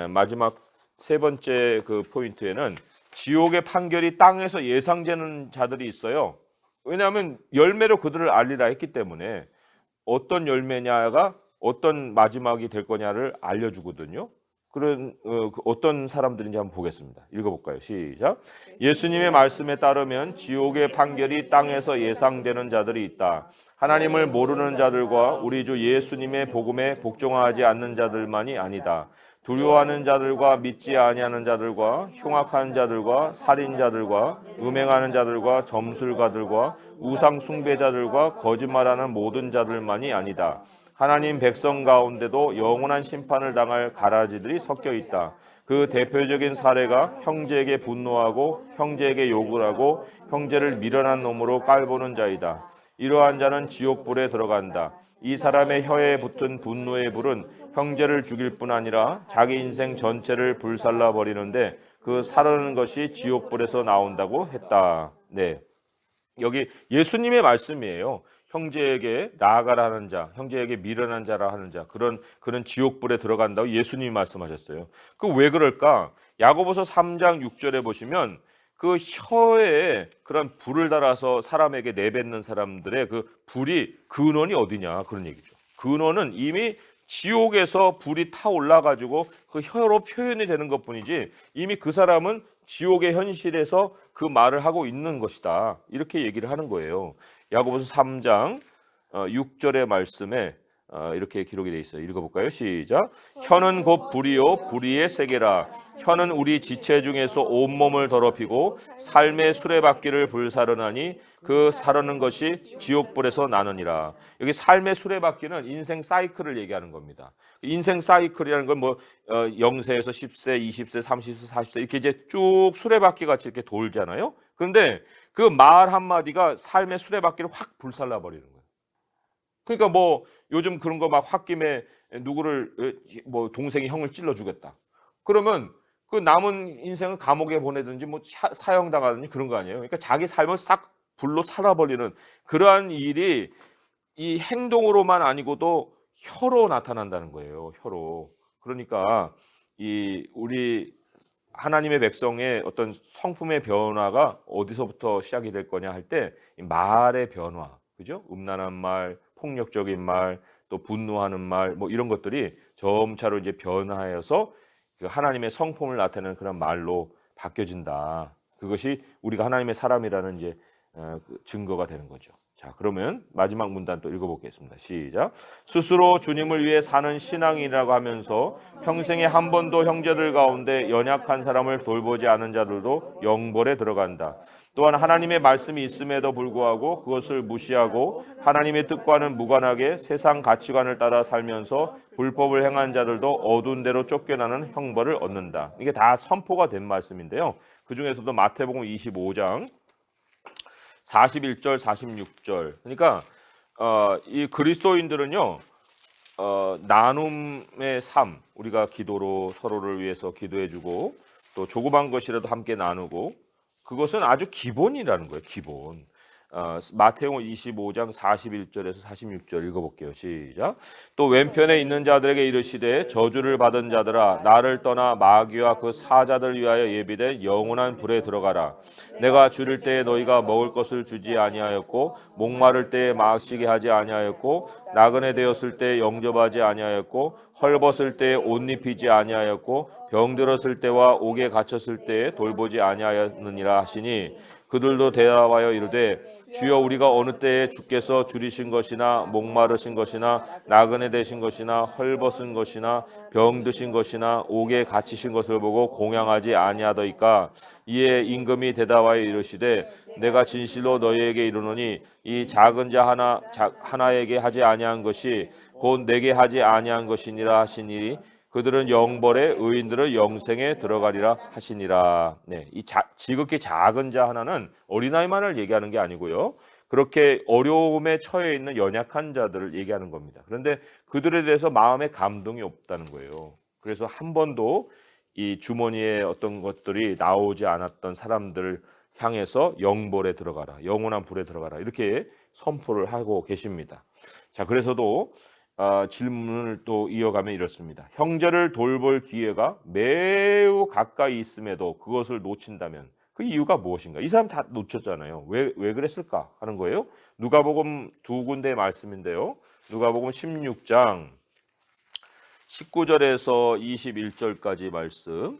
마지막 세 번째 그 포인트에는 지옥의 판결이 땅에서 예상되는 자들이 있어요. 왜냐하면 열매로 그들을 알리라 했기 때문에 어떤 열매냐가 어떤 마지막이 될 거냐를 알려주거든요. 그런 어떤 사람들인지 한번 보겠습니다. 읽어볼까요? 시작. 예수님의 말씀에 따르면 지옥의 판결이 땅에서 예상되는 자들이 있다. 하나님을 모르는 자들과 우리 주 예수님의 복음에 복종하지 않는 자들만이 아니다. 두려워하는 자들과 믿지 아니하는 자들과 흉악한 자들과 살인자들과 음행하는 자들과 점술가들과 우상 숭배자들과 거짓말하는 모든 자들만이 아니다. 하나님 백성 가운데도 영원한 심판을 당할 가라지들이 섞여 있다. 그 대표적인 사례가 형제에게 분노하고 형제에게 욕을 하고 형제를 미련한 놈으로 깔보는 자이다. 이러한 자는 지옥불에 들어간다. 이 사람의 혀에 붙은 분노의 불은 형제를 죽일 뿐 아니라 자기 인생 전체를 불살라 버리는데 그 사르는 것이 지옥불에서 나온다고 했다. 네, 여기 예수님의 말씀이에요. 형제에게 나아가라는 자, 형제에게 미련한 자라 하는 자, 그런 지옥불에 들어간다고 예수님이 말씀하셨어요. 그 왜 그럴까? 야고보서 3장 6절에 보시면 그 혀에 그런 불을 달아서 사람에게 내뱉는 사람들의 그 불이 근원이 어디냐 그런 얘기죠. 근원은 이미 지옥에서 불이 타올라 가지고 그 혀로 표현이 되는 것뿐이지 이미 그 사람은 지옥의 현실에서 그 말을 하고 있는 것이다. 이렇게 얘기를 하는 거예요. 야고보서 3장 6절의 말씀에 이렇게 기록이 되어 있어요. 읽어볼까요? 시작. 혀는 곧 불이요 불의의 세계라. 혀는 우리 지체 중에서 온몸을 더럽히고 삶의 수레바퀴를 불사르나니 그 사르는 것이 지옥불에서 나느니라. 여기 삶의 수레바퀴는 인생 사이클을 얘기하는 겁니다. 인생 사이클이라는 건 뭐 0세에서 10세, 20세, 30세, 40세 이렇게 이제 쭉 수레바퀴 같이 이렇게 돌잖아요. 그런데 그 말 한마디가 삶의 수레바퀴를 확 불살라 버리는 거예요. 그러니까 뭐 요즘 그런 거 막 홧김에 누구를 뭐 동생이 형을 찔러 주겠다. 그러면 그 남은 인생을 감옥에 보내든지 뭐 사형당하든지 그런 거 아니에요. 그러니까 자기 삶을 싹 불로 살아버리는 그러한 일이 이 행동으로만 아니고도 혀로 나타난다는 거예요. 혀로. 그러니까 이 우리 하나님의 백성의 어떤 성품의 변화가 어디서부터 시작이 될 거냐 할 때 말의 변화, 그죠? 음란한 말, 폭력적인 말, 또 분노하는 말, 뭐 이런 것들이 점차로 이제 변화해서 그 하나님의 성품을 나타내는 그런 말로 바뀌어진다. 그것이 우리가 하나님의 사람이라는 이제 증거가 되는 거죠. 자, 그러면 마지막 문단 또 읽어보겠습니다. 시작. 스스로 주님을 위해 사는 신앙이라고 하면서 평생에 한 번도 형제들 가운데 연약한 사람을 돌보지 않은 자들도 영벌에 들어간다. 또한 하나님의 말씀이 있음에도 불구하고 그것을 무시하고 하나님의 뜻과는 무관하게 세상 가치관을 따라 살면서 불법을 행한 자들도 어두운 데로 쫓겨나는 형벌을 얻는다. 이게 다 선포가 된 말씀인데요. 그 중에서도 마태복음 25장 41절, 46절. 그러니까 이 그리스도인들은요. 나눔의 삶, 우리가 기도로 서로를 위해서 기도해주고 또 조그만 것이라도 함께 나누고 그것은 아주 기본이라는 거예요. 기본. 마태복음 25장 41절에서 46절 읽어볼게요. 시작. 또 왼편에 있는 자들에게 이르시되 저주를 받은 자들아 나를 떠나 마귀와 그 사자들 위하여 예비된 영원한 불에 들어가라. 내가 줄일 때에 너희가 먹을 것을 주지 아니하였고 목마를 때에 마시게 하지 아니하였고 나그네 되었을 때에 영접하지 아니하였고 헐벗을 때에 옷 입히지 아니하였고 병들었을 때와 옥에 갇혔을 때에 돌보지 아니하였느니라 하시니 그들도 대답하여 이르되 주여 우리가 어느 때에 주께서 줄이신 것이나 목마르신 것이나 나그네 되신 것이나 헐벗은 것이나 병드신 것이나 옥에 갇히신 것을 보고 공양하지 아니하더이까. 이에 임금이 대답하여 이르시되 내가 진실로 너희에게 이르노니 이 작은 자 하나에게 하지 아니한 것이 곧 내게 하지 아니한 것이니라 하시니 그들은 영벌에 의인들은 영생에 들어가리라 하시니라. 네, 이 지극히 작은 자 하나는 어린아이만을 얘기하는 게 아니고요. 그렇게 어려움에 처해 있는 연약한 자들을 얘기하는 겁니다. 그런데 그들에 대해서 마음에 감동이 없다는 거예요. 그래서 한 번도 이 주머니에 어떤 것들이 나오지 않았던 사람들을 향해서 영벌에 들어가라, 영원한 불에 들어가라 이렇게 선포를 하고 계십니다. 자, 그래서도 질문을 또 이어가면 이렇습니다. 형제를 돌볼 기회가 매우 가까이 있음에도 그것을 놓친다면 그 이유가 무엇인가? 이 사람 다 놓쳤잖아요. 왜 그랬을까 하는 거예요. 누가복음 두 군데의 말씀인데요. 누가복음 16장 19절에서 21절까지 말씀.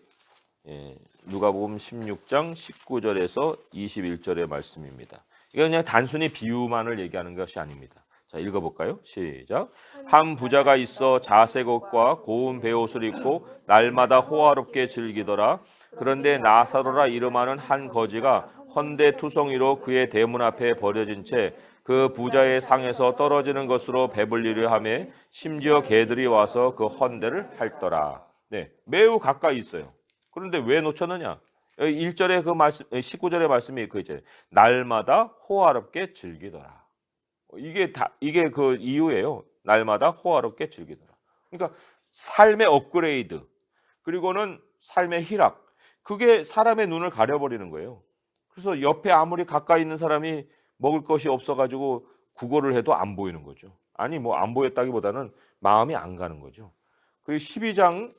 누가복음 16장 19절에서 21절의 말씀입니다. 이건 그냥 단순히 비유만을 얘기하는 것이 아닙니다. 자, 읽어볼까요? 시작. 한 부자가 있어 자색 옷과 고운 베옷을 입고 날마다 호화롭게 즐기더라. 그런데 나사로라 이름하는 한 거지가 헌데투성이로 그의 대문 앞에 버려진 채 그 부자의 상에서 떨어지는 것으로 배불리려 하며 심지어 개들이 와서 그 헌데를 핥더라. 네, 매우 가까이 있어요. 그런데 왜 놓쳤느냐? 1절의 그 말씀, 19절의 말씀이 그 이제 날마다 호화롭게 즐기더라. 이게 그 이유예요. 날마다 호화롭게 즐기더라. 그러니까 삶의 업그레이드 그리고는 삶의 희락 그게 사람의 눈을 가려버리는 거예요. 그래서 옆에 아무리 가까이 있는 사람이 먹을 것이 없어가지고 구걸을 해도 안 보이는 거죠. 아니 뭐 안 보였다기보다는 마음이 안 가는 거죠. 그리고 12장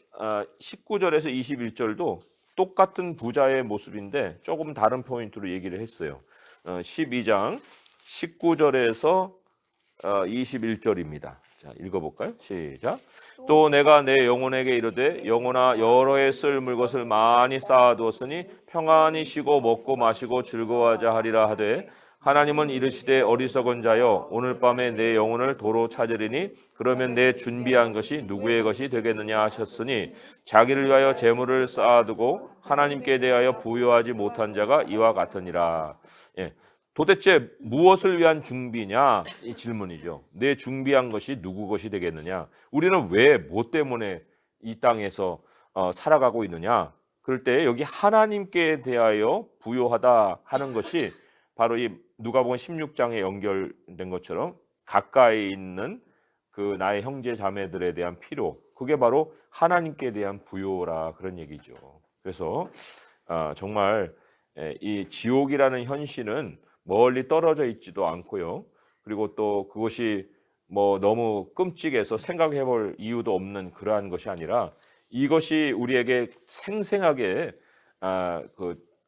19절에서 21절도 똑같은 부자의 모습인데 조금 다른 포인트로 얘기를 했어요. 12장 19절에서 21절입니다. 자, 읽어볼까요? 시작. 또 내가 내 영혼에게 이르되 영혼아 여러 해 쓸 물것을 많이 쌓아두었으니 평안히 쉬고 먹고 마시고 즐거워하자 하리라 하되 하나님은 이르시되 어리석은 자여 오늘 밤에 내 영혼을 도로 찾으리니 그러면 내 준비한 것이 누구의 것이 되겠느냐 하셨으니 자기를 위하여 재물을 쌓아두고 하나님께 대하여 부요하지 못한 자가 이와 같으니라. 예. 도대체 무엇을 위한 준비냐? 이 질문이죠. 내 준비한 것이 누구 것이 되겠느냐? 우리는 왜 뭐 때문에 이 땅에서 살아가고 있느냐? 그럴 때 여기 하나님께 대하여 부요하다 하는 것이 바로 이 누가복음 16장에 연결된 것처럼 가까이 있는 그 나의 형제 자매들에 대한 필요, 그게 바로 하나님께 대한 부요라 그런 얘기죠. 그래서 정말 이 지옥이라는 현실은 멀리 떨어져 있지도 않고요. 그리고 또 그것이 뭐 너무 끔찍해서 생각해 볼 이유도 없는 그러한 것이 아니라 이것이 우리에게 생생하게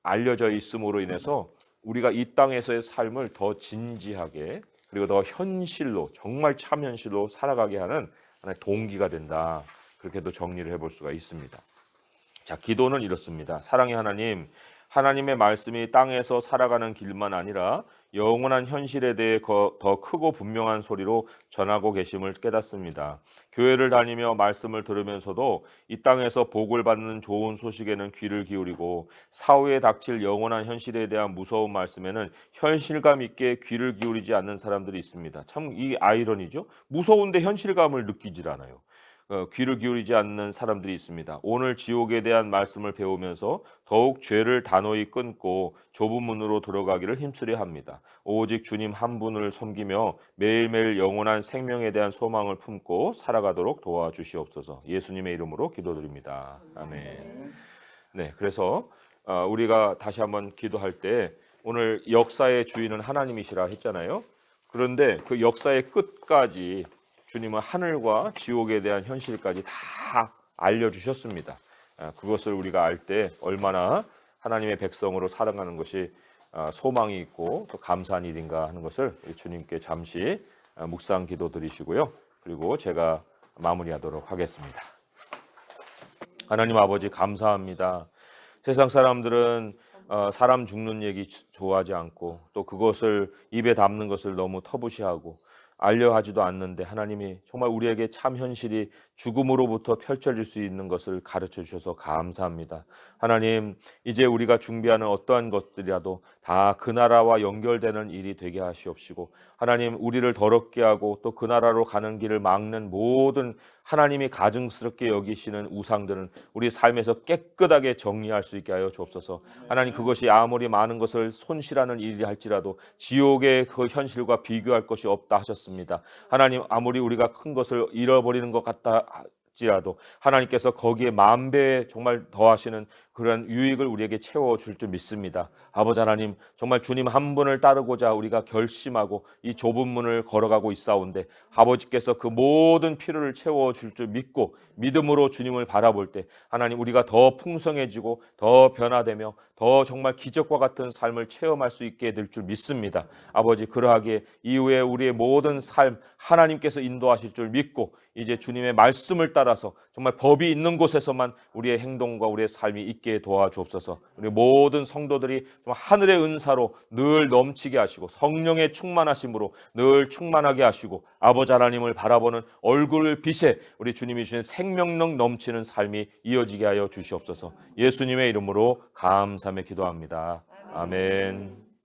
알려져 있음으로 인해서 우리가 이 땅에서의 삶을 더 진지하게 그리고 더 현실로 정말 참 현실로 살아가게 하는 하나의 동기가 된다. 그렇게도 정리를 해볼 수가 있습니다. 자, 기도는 이렇습니다. 사랑의 하나님, 하나님의 말씀이 땅에서 살아가는 길만 아니라 영원한 현실에 대해 더 크고 분명한 소리로 전하고 계심을 깨닫습니다. 교회를 다니며 말씀을 들으면서도 이 땅에서 복을 받는 좋은 소식에는 귀를 기울이고 사후에 닥칠 영원한 현실에 대한 무서운 말씀에는 현실감 있게 귀를 기울이지 않는 사람들이 있습니다. 참 이 아이러니죠. 무서운데 현실감을 느끼질 않아요. 귀를 기울이지 않는 사람들이 있습니다. 오늘 지옥에 대한 말씀을 배우면서 더욱 죄를 단호히 끊고 좁은 문으로 들어가기를 힘쓰려 합니다. 오직 주님 한 분을 섬기며 매일매일 영원한 생명에 대한 소망을 품고 살아가도록 도와주시옵소서. 예수님의 이름으로 기도드립니다. 아멘. 네, 그래서 우리가 다시 한번 기도할 때 오늘 역사의 주인은 하나님이시라 했잖아요. 그런데 그 역사의 끝까지 주님은 하늘과 지옥에 대한 현실까지 다 알려주셨습니다. 그것을 우리가 알 때 얼마나 하나님의 백성으로 살아가는 것이 소망이 있고 또 감사한 일인가 하는 것을 주님께 잠시 묵상 기도 드리시고요. 그리고 제가 마무리하도록 하겠습니다. 하나님 아버지 감사합니다. 세상 사람들은 사람 죽는 얘기 좋아하지 않고 또 그것을 입에 담는 것을 너무 터부시하고 알려하지도 않는데 하나님이 정말 우리에게 참 현실이 죽음으로부터 펼쳐질 수 있는 것을 가르쳐 주셔서 감사합니다. 하나님, 이제 우리가 준비하는 어떠한 것들이라도 다 그 나라와 연결되는 일이 되게 하시옵시고 하나님, 우리를 더럽게 하고 또 그 나라로 가는 길을 막는 모든 하나님이 가증스럽게 여기시는 우상들은 우리 삶에서 깨끗하게 정리할 수 있게 하여 주옵소서. 하나님, 그것이 아무리 많은 것을 손실하는 일이 할지라도 지옥의 그 현실과 비교할 것이 없다 하셨습니다. 하나님, 아무리 우리가 큰 것을 잃어버리는 것 같다 할지라도 하나님께서 거기에 만배 정말 더하시는 그런 유익을 우리에게 채워줄 줄 믿습니다. 아버지 하나님, 정말 주님 한 분을 따르고자 우리가 결심하고 이 좁은 문을 걸어가고 있사온데 아버지께서 그 모든 필요를 채워줄 줄 믿고 믿음으로 주님을 바라볼 때 하나님, 우리가 더 풍성해지고 더 변화되며 더 정말 기적과 같은 삶을 체험할 수 있게 될 줄 믿습니다. 아버지, 그러하기에 이후에 우리의 모든 삶 하나님께서 인도하실 줄 믿고 이제 주님의 말씀을 따라서 정말 법이 있는 곳에서만 우리의 행동과 우리의 삶이 있게 도와주옵소서. 우리 모든 성도들이 하늘의 은사로 늘 넘치게 하시고 성령의 충만하심으로 늘 충만하게 하시고 아버지 하나님을 바라보는 얼굴 빛에 우리 주님이 주신 생명력 넘치는 삶이 이어지게 하여 주시옵소서. 예수님의 이름으로 감사하며 기도합니다. 아멘.